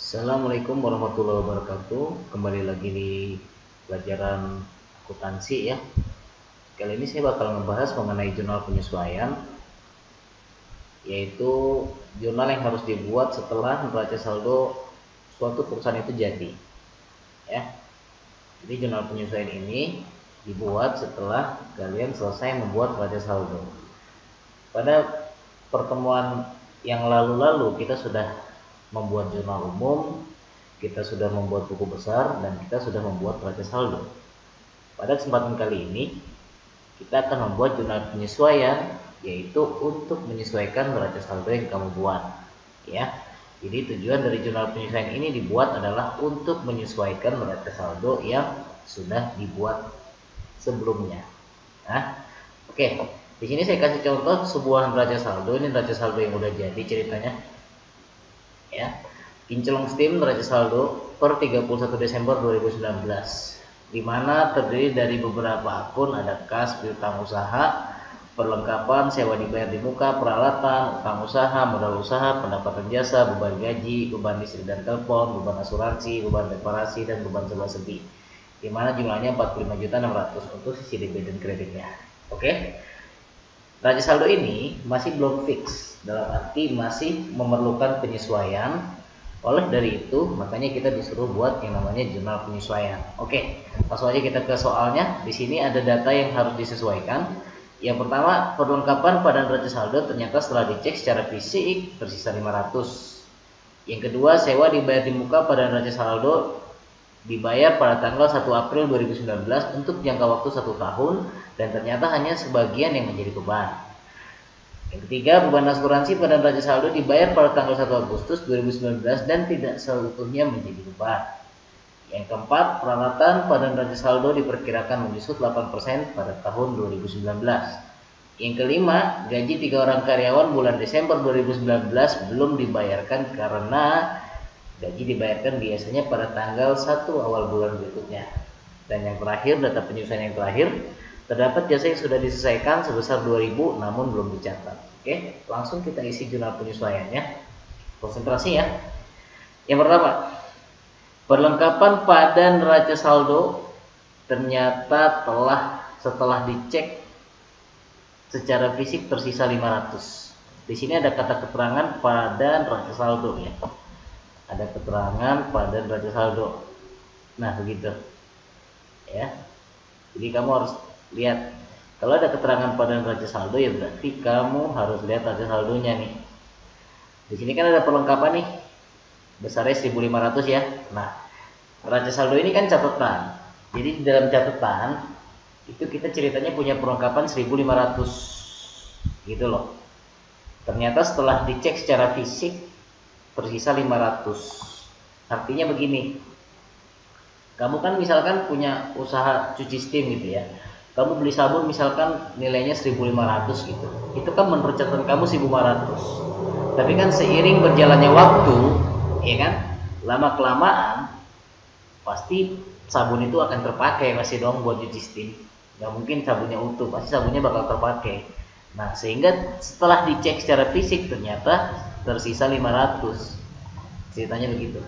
Assalamualaikum warahmatullahi wabarakatuh. Kembali lagi di pelajaran akuntansi ya. Kali ini saya bakal ngebahas mengenai jurnal penyesuaian, yaitu jurnal yang harus dibuat setelah neraca saldo suatu perusahaan itu jadi. Ya. Jadi jurnal penyesuaian ini dibuat setelah kalian selesai membuat neraca saldo. Pada pertemuan yang lalu-lalu kita sudah membuat jurnal umum, kita sudah membuat buku besar, dan kita sudah membuat neraca saldo. Pada kesempatan kali ini kita akan membuat jurnal penyesuaian, yaitu untuk menyesuaikan neraca saldo yang kamu buat ya. Jadi tujuan dari jurnal penyesuaian ini dibuat adalah untuk menyesuaikan neraca saldo yang sudah dibuat sebelumnya. Oke, di sini saya kasih contoh sebuah neraca saldo. Ini neraca saldo yang udah jadi ceritanya ya. Kinclong Steam neraca saldo per 31 Desember 2019, di mana terdiri dari beberapa akun, ada kas, piutang usaha, perlengkapan, sewa dibayar di muka, peralatan, utang usaha, modal usaha, pendapatan jasa, beban gaji, beban listrik dan telepon, beban asuransi, beban reparasi, dan beban sewa sebi, di mana jumlahnya 45.600 untuk sisi debit dan kreditnya. Oke. Neraca saldo ini masih belum fix, dalam arti masih memerlukan penyesuaian. Oleh dari itu, makanya kita disuruh buat yang namanya jurnal penyesuaian. Oke, langsung aja kita ke soalnya. Di sini ada data yang harus disesuaikan. Yang pertama, perlengkapan pada neraca saldo ternyata setelah dicek secara fisik tersisa 500. Yang kedua, sewa dibayar di muka pada neraca saldo dibayar pada tanggal 1 April 2019 untuk jangka waktu 1 tahun, dan ternyata hanya sebagian yang menjadi beban. Yang ketiga, beban asuransi pada neraca saldo dibayar pada tanggal 1 Agustus 2019 dan tidak seutuhnya menjadi beban. Yang keempat, peralatan pada neraca saldo diperkirakan menyusut 8% pada tahun 2019. Yang kelima, gaji 3 orang karyawan bulan Desember 2019 belum dibayarkan karena gaji dibayarkan biasanya pada tanggal 1 awal bulan berikutnya. Dan yang terakhir, data penyesuaian yang terakhir, terdapat jasa yang sudah diselesaikan sebesar 2.000 namun belum dicatat. Oke, langsung kita isi jurnal penyesuaiannya. Konsentrasi ya. Yang pertama, perlengkapan pada neraca saldo ternyata setelah dicek secara fisik tersisa 500. Di sini ada kata keterangan pada neraca saldo ya. Ada keterangan pada neraca saldo. Nah, begitu. Ya. Jadi kamu harus lihat, kalau ada keterangan pada neraca saldo ya berarti kamu harus lihat neraca saldonya nih. Di sini kan ada perlengkapan nih, besarnya 1.500 ya. Nah, neraca saldo ini kan catatan. Jadi di dalam catatan itu kita ceritanya punya perlengkapan 1.500 gitu loh. Ternyata setelah dicek secara fisik tersisa 500. Artinya begini, kamu kan misalkan punya usaha cuci steam gitu ya. Kamu beli sabun misalkan nilainya 1.500 gitu. Itu kan menurut catatan kamu 1.500. Tapi kan seiring berjalannya waktu, ya kan, lama kelamaan pasti sabun itu akan terpakai masih dong buat cuci steam. Gak mungkin sabunnya utuh, pasti sabunnya bakal terpakai. Nah, sehingga setelah dicek secara fisik ternyata tersisa 500. Ceritanya begitu.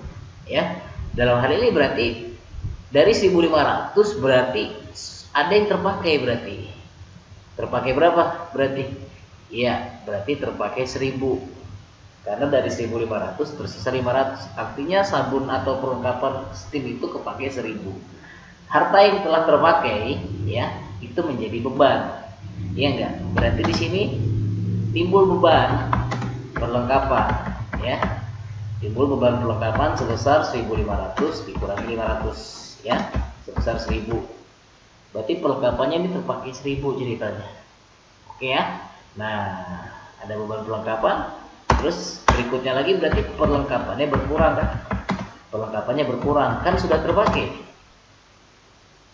Ya. Dalam hal ini berarti dari 1.500 berarti ada yang terpakai berarti. Terpakai berapa berarti? Iya, berarti terpakai 1.000. Karena dari 1.500 tersisa 500. Artinya sabun atau perlengkapan steam itu kepakai 1.000. Harta yang telah terpakai ya, itu menjadi beban. Iya enggak? Berarti di sini timbul beban perlengkapan ya. Timbul beban perlengkapan sebesar 1.500 dikurangi 500 ya, sebesar 1.000. Berarti perlengkapannya ini terpakai 1.000 ceritanya. Oke ya. Nah, ada beban perlengkapan. Terus berikutnya lagi berarti perlengkapannya berkurang kan? Perlengkapannya berkurang kan sudah terpakai.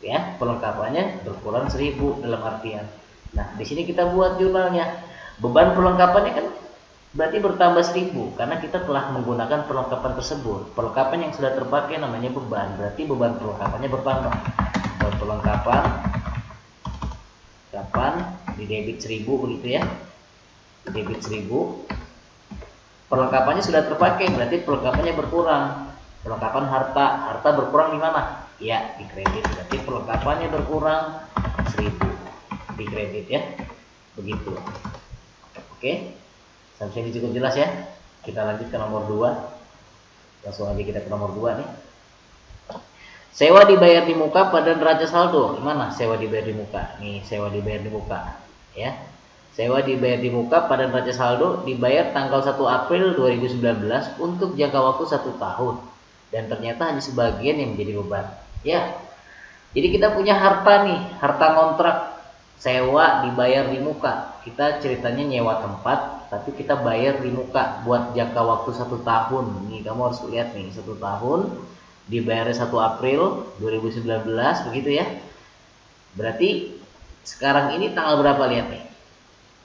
Ya, perlengkapannya berkurang 1.000 dalam artian. Nah, di sini kita buat jurnalnya. Beban perlengkapannya kan berarti bertambah 1.000 karena kita telah menggunakan perlengkapan tersebut. Perlengkapan yang sudah terpakai namanya beban. Berarti beban perlengkapannya bertambah. Perlengkapan di debit 1.000 begitu ya. Di debit 1.000. Perlengkapannya sudah terpakai berarti perlengkapannya berkurang. Perlengkapan harta, harta berkurang di mana? Ya, di kredit. Berarti perlengkapannya berkurang 1000 di kredit ya. Begitu. Oke. Sampai sini cukup jelas ya. Kita lanjut ke nomor 2. Langsung aja kita ke nomor 2 nih. Sewa dibayar di muka pada neraca saldo. Gimana sewa dibayar di muka? Nih, sewa dibayar di muka ya. Sewa dibayar di muka pada neraca saldo dibayar tanggal 1 April 2019 untuk jangka waktu 1 tahun. Dan ternyata hanya sebagian yang menjadi beban. Ya. Jadi kita punya harta nih, harta kontrak sewa dibayar di muka. Kita ceritanya nyewa tempat, tapi kita bayar di muka buat jangka waktu 1 tahun. Nih kamu harus lihat nih, 1 tahun dibayar 1 April 2019 begitu ya. Berarti sekarang ini tanggal berapa, lihat nih.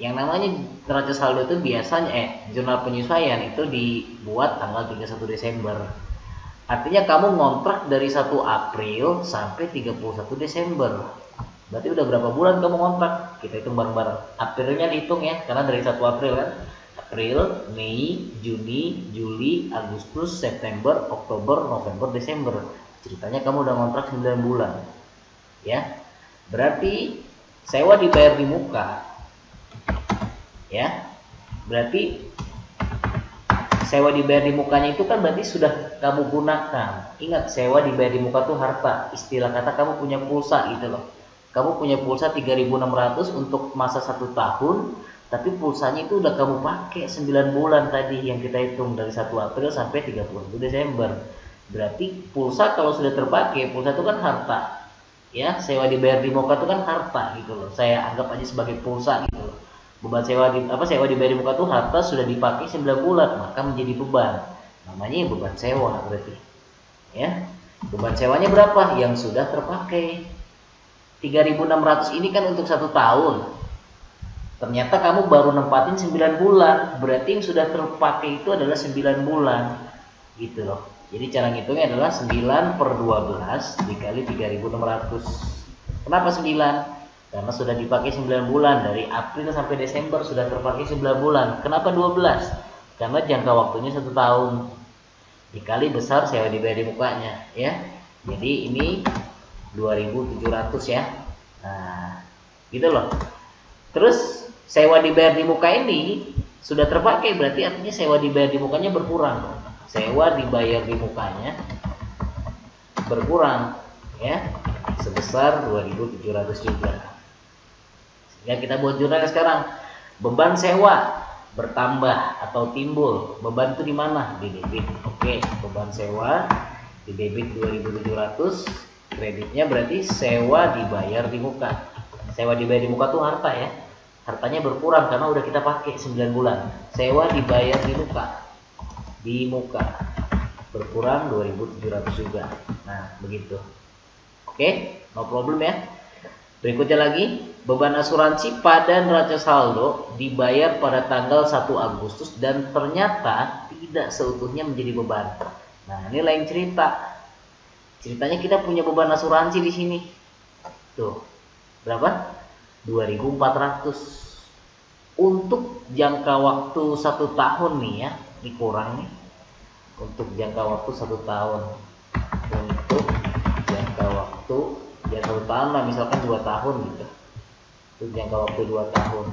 Yang namanya neraca saldo itu biasanya jurnal penyesuaian itu dibuat tanggal 31 Desember. Artinya kamu ngontrak dari 1 April sampai 31 Desember. Berarti udah berapa bulan kamu ngontrak? Kita hitung bareng-bareng. Aprilnya dihitung ya, karena dari 1 April kan. April, Mei, Juni, Juli, Agustus, September, Oktober, November, Desember. Ceritanya kamu udah ngontrak 9 bulan. Ya. Berarti sewa dibayar di muka. Ya. Berarti sewa dibayar di mukanya itu kan berarti sudah kamu gunakan. Ingat, sewa dibayar di muka tuh harta. Istilah kata kamu punya pulsa gitu loh. Kamu punya pulsa 3.600 untuk masa 1 tahun. Tapi pulsanya itu udah kamu pakai 9 bulan tadi yang kita hitung dari 1 April sampai 31 Desember. Berarti pulsa kalau sudah terpakai, pulsa itu kan harta. Ya, sewa dibayar di muka itu kan harta gitu loh. Saya anggap aja sebagai pulsa gitu loh. Beban sewa dibayar di muka itu harta sudah dipakai 9 bulan, maka menjadi beban. Namanya beban sewa berarti. Ya. Beban sewanya berapa? Yang sudah terpakai. 3.600 ini kan untuk 1 tahun. Ternyata kamu baru nempatin 9 bulan. Berarti yang sudah terpakai itu adalah 9 bulan. Gitu loh. Jadi cara ngitungnya adalah 9 per 12 dikali 3.600. Kenapa 9? Karena sudah dipakai 9 bulan. Dari April sampai Desember sudah terpakai 9 bulan. Kenapa 12? Karena jangka waktunya 1 tahun. Dikali besar sewa dibayar di mukanya. Ya. Jadi ini 2.700 ya. Nah, gitu loh. Terus sewa dibayar di muka ini sudah terpakai, berarti artinya sewa dibayar di mukanya berkurang. Sewa dibayar di mukanya berkurang ya, sebesar 2.700 juga. Sehingga kita buat jurnal sekarang. Beban sewa bertambah atau timbul. Beban itu di mana? Di debit. Oke, beban sewa di debit 2.700, kreditnya berarti sewa dibayar di muka. Sewa dibayar di muka tuh harta ya. Hartanya berkurang karena udah kita pakai 9 bulan. Sewa dibayar di muka. Di muka. Berkurang 2.700 juga. Nah, begitu. Oke, no problem ya. Berikutnya lagi, beban asuransi pada neraca saldo dibayar pada tanggal 1 Agustus dan ternyata tidak seutuhnya menjadi beban. Nah, ini lain cerita. Ceritanya kita punya beban asuransi di sini. Tuh. Berapa? 2.400 untuk jangka waktu 1 tahun nih ya, dikurang nih untuk jangka waktu 1 tahun, untuk jangka waktu ya 1 tahun lah, misalkan 2 tahun gitu, untuk jangka waktu 2 tahun,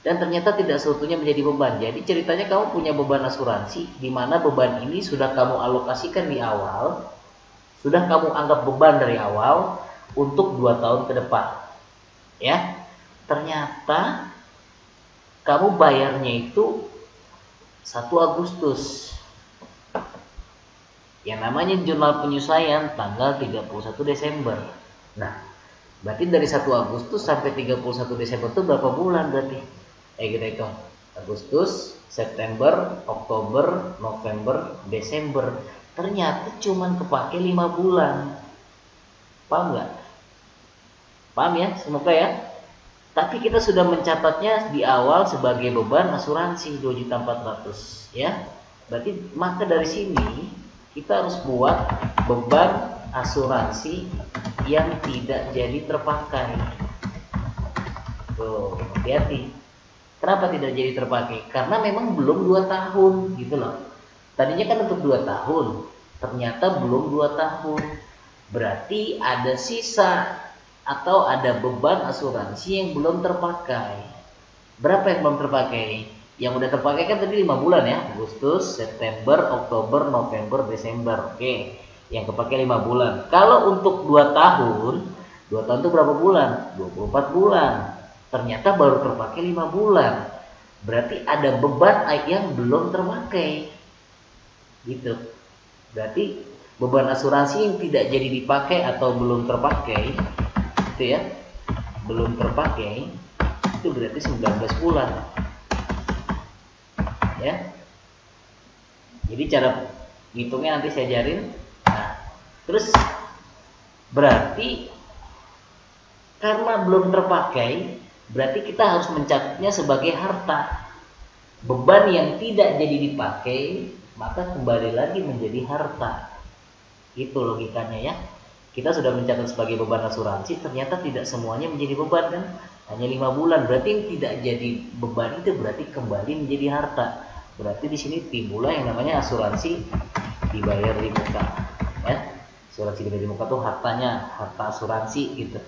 dan ternyata tidak seutuhnya menjadi beban. Jadi ceritanya kamu punya beban asuransi di mana beban ini sudah kamu alokasikan di awal, sudah kamu anggap beban dari awal untuk 2 tahun ke depan. Ya, ternyata kamu bayarnya itu 1 Agustus. Yang namanya jurnal penyesuaian tanggal 31 Desember. Nah, berarti dari 1 Agustus sampai 31 Desember itu berapa bulan berarti? Kita hitung. Agustus, September, Oktober, November, Desember. Ternyata cuman kepake 5 bulan. Paham nggak? Paham ya? Semoga ya. Tapi kita sudah mencatatnya di awal sebagai beban asuransi 2.400 ya. Berarti maka dari sini kita harus buat beban asuransi yang tidak jadi terpakai. Tuh, hati-hati. Kenapa tidak jadi terpakai? Karena memang belum 2 tahun gitu loh. Tadinya kan untuk 2 tahun. ternyata belum 2 tahun. Berarti ada sisa atau ada beban asuransi yang belum terpakai. Berapa yang belum terpakai? Yang udah terpakai kan tadi 5 bulan ya, Agustus, September, Oktober, November, Desember. Oke, yang kepakai 5 bulan. Kalau untuk 2 tahun, 2 tahun itu berapa bulan? 24 bulan. Ternyata baru terpakai 5 bulan. Berarti ada beban yang belum terpakai. Gitu. Berarti beban asuransi yang tidak jadi dipakai atau belum terpakai, itu ya, belum terpakai, itu berarti 19 bulan. Ya. Jadi cara hitungnya nanti saya ajarin. Nah, terus berarti karena belum terpakai, berarti kita harus mencatatnya sebagai harta. Beban yang tidak jadi dipakai, maka kembali lagi menjadi harta. Itu logikanya ya. Kita sudah mencatat sebagai beban asuransi, ternyata tidak semuanya menjadi beban kan? Hanya 5 bulan. Berarti yang tidak jadi beban itu berarti kembali menjadi harta. Berarti di sini timbullah yang namanya asuransi dibayar di muka. Ya. Asuransi dibayar di muka tuh hartanya, harta asuransi gitu.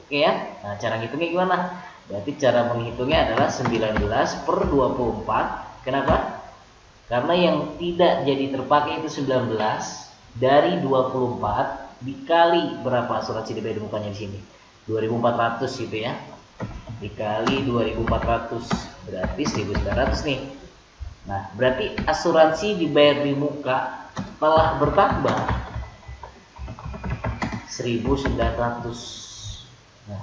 Oke ya. Nah, cara ngitungnya gimana? Berarti cara menghitungnya adalah 19 per 24. Kenapa? Karena yang tidak jadi terpakai itu 19 dari 24 dikali berapa asuransi dibayar di mukanya di sini? 2.400 gitu ya. Dikali 2.400 berarti 1.900 nih. Nah, berarti asuransi dibayar di muka telah bertambah 1.900. Nah,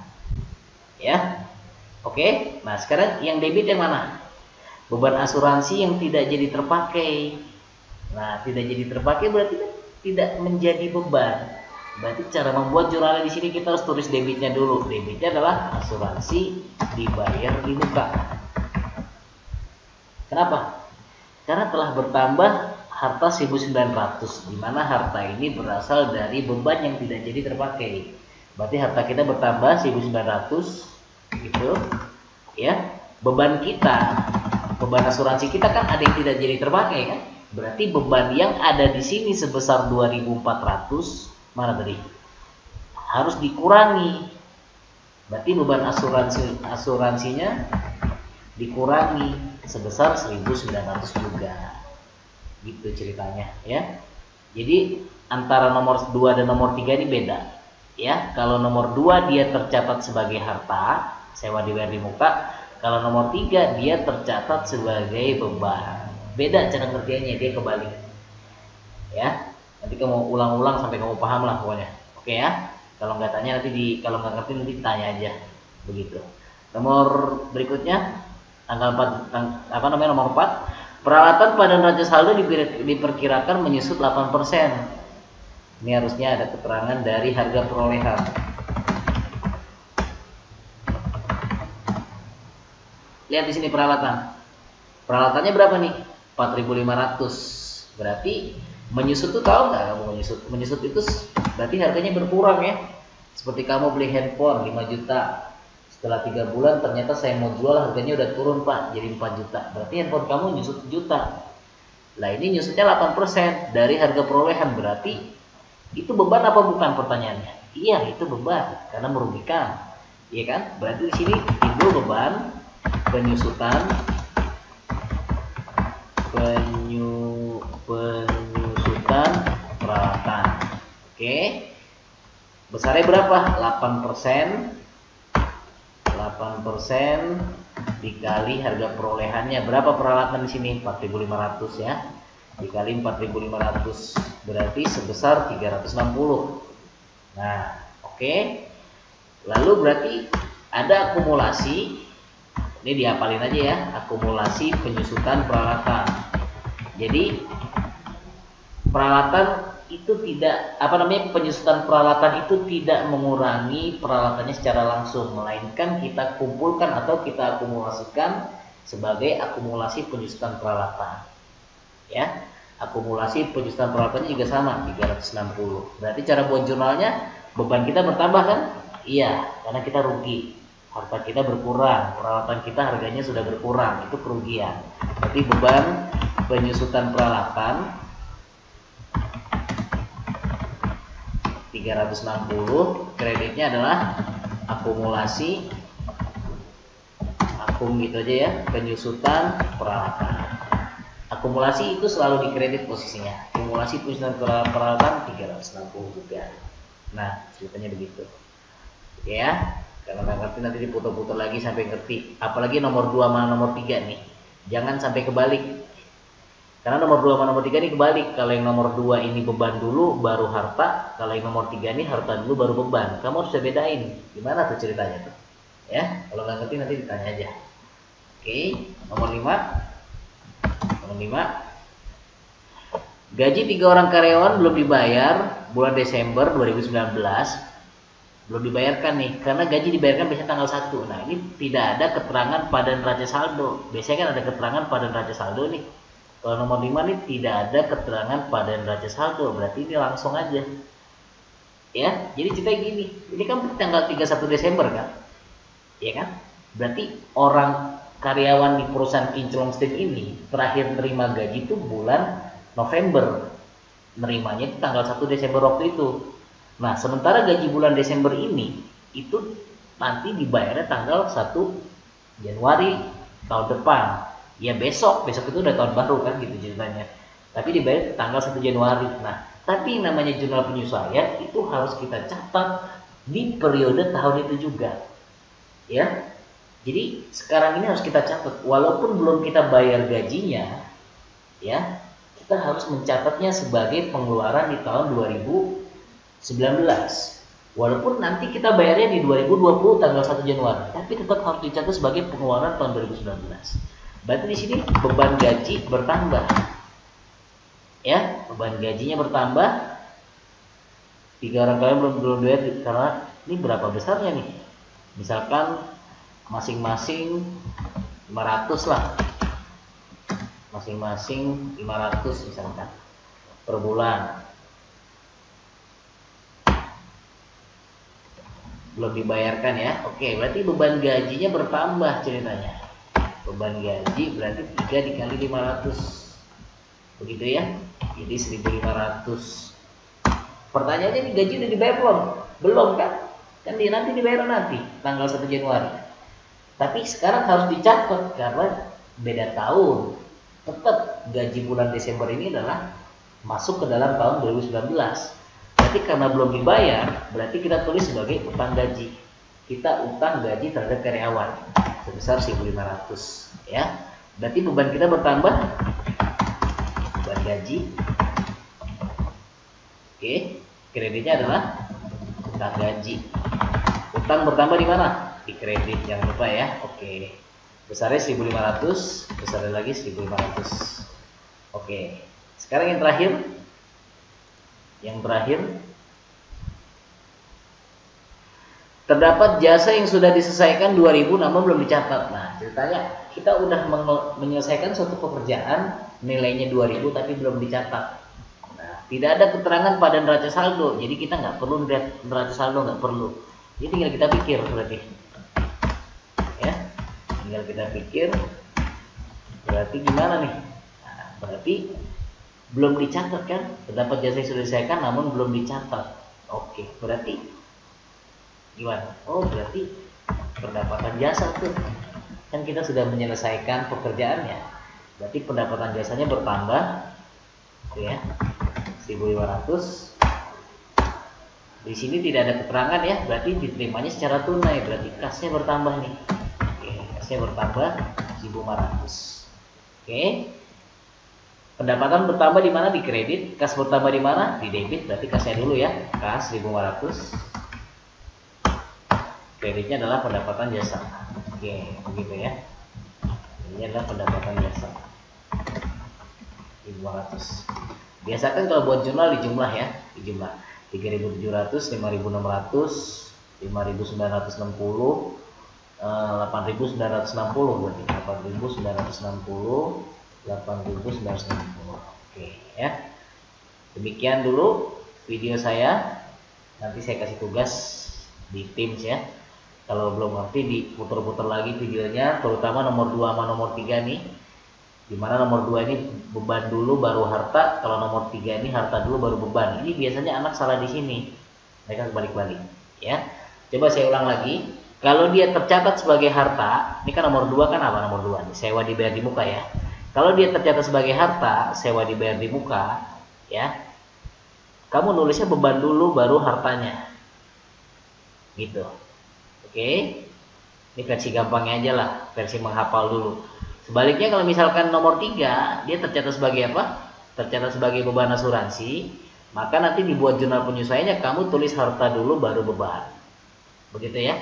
ya. Oke. Nah, sekarang yang debit yang mana? Beban asuransi yang tidak jadi terpakai. Nah, tidak jadi terpakai berarti tidak menjadi beban. Berarti cara membuat jurnalnya di sini kita harus tulis debitnya dulu. Debitnya adalah asuransi dibayar di muka. Kenapa? Karena telah bertambah harta 1.900, di mana harta ini berasal dari beban yang tidak jadi terpakai. Berarti harta kita bertambah 1.900 gitu. Ya. Beban kita, beban asuransi kita kan ada yang tidak jadi terpakai kan? Berarti beban yang ada di sini sebesar 2.400 mana tadi? Harus dikurangi. Berarti beban asuransinya dikurangi sebesar 1.900 juga. Gitu ceritanya ya. Jadi antara nomor 2 dan nomor 3 ini beda. Ya, kalau nomor 2 dia tercatat sebagai harta, sewa dibayar di muka. Kalau nomor 3 dia tercatat sebagai beban. Beda cara ngertiannya, dia kebalik. Ya, nanti kamu ulang-ulang sampai kamu paham lah pokoknya. Oke ya. Kalau nggak tanya nanti kalau nggak ngerti nanti tanya aja. Begitu. Nomor berikutnya tanggal 4 nomor 4. Peralatan pada neraca saldo diperkirakan menyusut 8%. Ini harusnya ada keterangan dari harga perolehan. Lihat di sini peralatan. Peralatannya berapa nih? 4.500. Berarti menyusut tuh tahu nggak kamu menyusut? Menyusut itu berarti harganya berkurang ya. Seperti kamu beli handphone 5 juta. Setelah 3 bulan ternyata saya mau jual harganya udah turun Pak jadi 4 juta. Berarti handphone kamu nyusut juta. Lah ini nyusutnya 8% dari harga perolehan. Berarti itu beban apa bukan pertanyaannya? Iya, itu beban karena merugikan. Iya kan? Berarti di sini timbul beban penyusutan peralatan. Oke. Besarnya berapa? 8%. 8% dikali harga perolehannya. Berapa peralatan di sini? 4.500 ya. Dikali 4.500 berarti sebesar 360. Nah, oke. Lalu berarti ada akumulasi. Ini dihafalin aja ya, akumulasi penyusutan peralatan. Jadi peralatan itu tidak penyusutan peralatan itu tidak mengurangi peralatannya secara langsung, melainkan kita kumpulkan atau kita akumulasikan sebagai akumulasi penyusutan peralatan. Ya, akumulasi penyusutan peralatannya juga sama 360. Berarti cara buat jurnalnya beban kita bertambah kan? Iya, karena kita rugi. Harta kita berkurang, peralatan kita harganya sudah berkurang, itu kerugian. Berarti beban penyusutan peralatan 360, kreditnya adalah akumulasi, gitu aja ya, penyusutan peralatan. Akumulasi itu selalu dikredit posisinya. Akumulasi penyusutan peralatan 360 juga. Nah, ceritanya begitu. Oke ya. Kalau nggak ngerti nanti diputar-putar lagi sampai ngerti. Apalagi nomor 2 sama nomor 3 nih. Jangan sampai kebalik. Karena nomor 2 sama nomor 3 ini kebalik. Kalau yang nomor 2 ini beban dulu baru harta. Kalau yang nomor 3 ini harta dulu baru beban. Kamu harus bisa bedain. Gimana tuh ceritanya tuh? Ya, kalau nggak ngerti nanti ditanya aja. Oke, nomor 5. Nomor 5. Gaji 3 orang karyawan belum dibayar bulan Desember 2019. Belum dibayarkan nih, karena gaji dibayarkan biasanya tanggal 1. Nah, ini tidak ada keterangan pada neraca saldo. Biasanya kan ada keterangan pada neraca saldo nih. Kalau nomor 5 nih tidak ada keterangan pada neraca saldo, berarti ini langsung aja. Ya, jadi ceritanya gini. Ini kan tanggal 31 Desember kan? Ya kan? Berarti orang karyawan di perusahaan Kinclong Steel ini terakhir terima gaji itu bulan November. Nerimanya itu tanggal 1 Desember waktu itu. Nah, sementara gaji bulan Desember ini itu nanti dibayarnya tanggal 1 Januari tahun depan. Ya besok itu udah tahun baru kan gitu ceritanya. Tapi dibayar tanggal 1 Januari. Nah, tapi namanya jurnal penyesuaian itu harus kita catat di periode tahun itu juga. Ya. Jadi sekarang ini harus kita catat, walaupun belum kita bayar gajinya, ya, kita harus mencatatnya sebagai pengeluaran di tahun 2019. Walaupun nanti kita bayarnya di 2020 tanggal 1 Januari, tapi tetap harus dicatat sebagai pengeluaran tahun 2019. Berarti di sini beban gaji bertambah, ya, beban gajinya bertambah. 3 orang kalian belum bayar karena ini berapa besarnya nih? Misalkan masing-masing 500 lah, masing-masing 500 misalkan per bulan, belum dibayarkan ya. Oke, berarti beban gajinya bertambah ceritanya. Beban gaji berarti 3 dikali 500, begitu ya, jadi 1.500. Pertanyaannya, ini gaji udah dibayar belum? Belum kan? Kan nanti dibayar nanti tanggal 1 Januari. Tapi sekarang harus dicatat karena beda tahun. Tetap gaji bulan Desember ini adalah masuk ke dalam tahun 2019. Berarti karena belum dibayar, berarti kita tulis sebagai utang gaji. Kita utang gaji terhadap karyawan sebesar 1.500, ya. Berarti beban kita bertambah, beban gaji. Oke, kreditnya adalah utang gaji. Utang bertambah di mana? Di kredit, jangan lupa ya. Oke, besarnya 1.500, besarnya lagi 1.500. Oke, sekarang yang terakhir, terdapat jasa yang sudah diselesaikan 2.000 namun belum dicatat. Nah, ceritanya kita udah menyelesaikan suatu pekerjaan nilainya 2.000 tapi belum dicatat. Nah, tidak ada keterangan pada neraca saldo, jadi kita nggak perlu neraca saldo, nggak perlu. Jadi tinggal kita pikir berarti. Ya, tinggal kita pikir berarti gimana nih? Nah, berarti belum dicatat kan? Terdapat jasa yang sudah diselesaikan namun belum dicatat. Oke, berarti gimana? Oh, berarti pendapatan jasa tuh. Kan kita sudah menyelesaikan pekerjaannya. Berarti pendapatan jasanya bertambah, ya, 1.500. Di sini tidak ada keterangan ya, berarti diterimanya secara tunai, berarti kasnya bertambah nih. Oke, kasnya bertambah 1.500. Oke. Pendapatan bertambah di mana? Di kredit. Kas bertambah di mana? Di debit. Berarti kasnya dulu ya. Kas 1.500. Kreditnya adalah pendapatan jasa. Oke, begitu ya. Ini adalah pendapatan jasa 1.500. Biasakan kalau buat jurnal dijumlah ya, dijumlah 3.700, 5.600, 5.960, 8.960 berarti 8.960, 8.960. Oke ya. Demikian dulu video saya. Nanti saya kasih tugas di Teams ya. Kalau belum ngerti diputar-putar lagi videonya, terutama nomor 2 sama nomor 3 nih. Dimana nomor 2 ini beban dulu baru harta, kalau nomor 3 ini harta dulu baru beban. Ini biasanya anak salah di sini. mereka balik-balik ya. Coba saya ulang lagi. Kalau dia tercatat sebagai harta, ini kan nomor 2 kan apa nomor 2? Sewa dibayar di muka ya. Kalau dia tercatat sebagai harta, sewa dibayar di muka ya. Kamu nulisnya beban dulu baru hartanya. Gitu. Oke. Ini versi gampangnya aja lah, versi menghafal dulu. Sebaliknya kalau misalkan nomor 3 dia tercatat sebagai apa? Tercatat sebagai beban asuransi, maka nanti dibuat jurnal penyesuaiannya kamu tulis harta dulu baru beban. Begitu ya.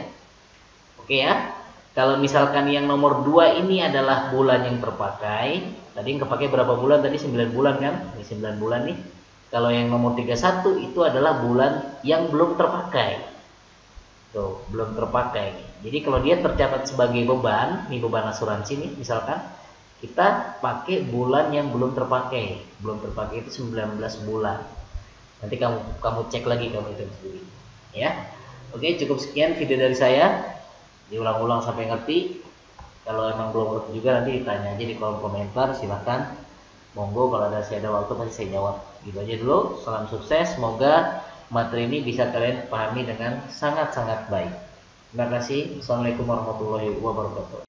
Oke ya. Kalau misalkan yang nomor 2 ini adalah bulan yang terpakai, tadi yang kepakai berapa bulan? Tadi 9 bulan kan? Ini 9 bulan nih. Kalau yang nomor 31 itu adalah bulan yang belum terpakai. Tuh, belum terpakai. Jadi kalau dia tercatat sebagai beban, ini beban asuransi nih misalkan, kita pakai bulan yang belum terpakai. Belum terpakai itu 19 bulan. Nanti kamu cek lagi kamu itu sendiri. Ya. Oke, cukup sekian video dari saya. Diulang-ulang sampai ngerti. Kalau emang belum ngerti juga nanti ditanya aja di kolom komentar, silahkan. Monggo kalau saya ada waktu pasti saya jawab. Gitu aja dulu. Salam sukses. Semoga materi ini bisa kalian pahami dengan sangat-sangat baik. Terima kasih. Assalamualaikum warahmatullahi wabarakatuh.